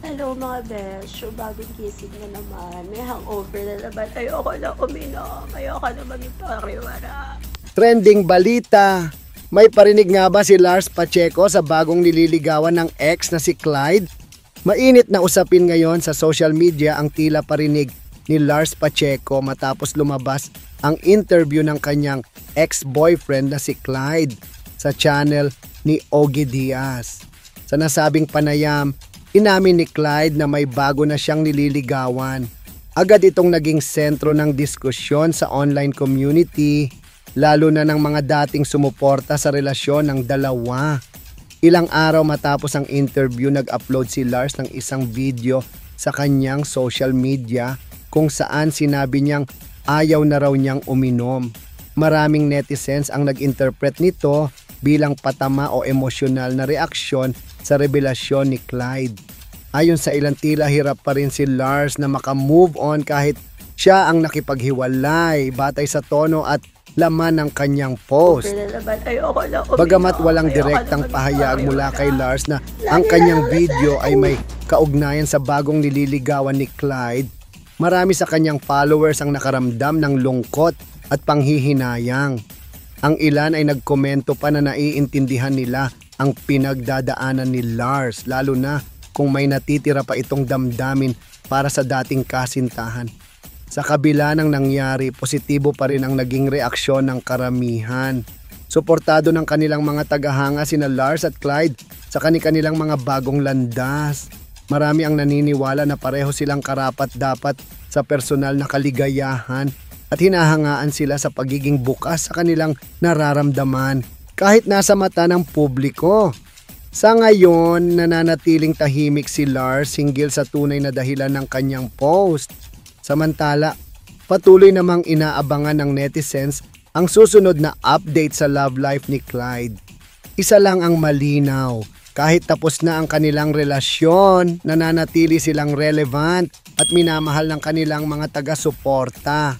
Hello mga besh, so bagong gising na naman, may hangover na naman, ayoko na uminom, ayoko na maging pariwara. Trending balita. May parinig nga ba si Lars Pacheco sa bagong nililigawan ng ex na si Clyde? Mainit na usapin ngayon sa social media ang tila parinig ni Lars Pacheco matapos lumabas ang interview ng kanyang ex-boyfriend na si Clyde sa channel ni Ogie Diaz. Sa nasabing panayam, inamin ni Clyde na may bago na siyang nililigawan. Agad itong naging sentro ng diskusyon sa online community, lalo na ng mga dating sumuporta sa relasyon ng dalawa. Ilang araw matapos ang interview, nag-upload si Lars ng isang video sa kanyang social media kung saan sinabi niyang ayaw na raw niyang uminom. Maraming netizens ang nag-interpret nito bilang patama o emosyonal na reaksyon sa revelasyon ni Clyde. Ayon sa ilang, tila hirap pa rin si Lars na makamove on kahit siya ang nakipaghiwalay, batay sa tono at laman ng kanyang post. Bagamat walang direktang pahayag mula kay Lars na ang kanyang video ay may kaugnayan sa bagong nililigawan ni Clyde, marami sa kanyang followers ang nakaramdam ng lungkot at panghihinayang. Ang ilan ay nagkomento pa na naiintindihan nila ang pinagdadaanan ni Lars, lalo na kung may natitira pa itong damdamin para sa dating kasintahan. Sa kabila ng nangyari, positibo pa rin ang naging reaksyon ng karamihan. Suportado ng kanilang mga tagahanga sina Lars at Clyde sa kanilang mga bagong landas. Marami ang naniniwala na pareho silang karapat-dapat sa personal na kaligayahan at hinahangaan sila sa pagiging bukas sa kanilang nararamdaman kahit nasa mata ng publiko. Sa ngayon, nananatiling tahimik si Lars hinggil sa tunay na dahilan ng kanyang post. Samantala, patuloy namang inaabangan ng netizens ang susunod na update sa love life ni Clyde. Isa lang ang malinaw, kahit tapos na ang kanilang relasyon, nananatili silang relevant at minamahal ng kanilang mga taga-suporta.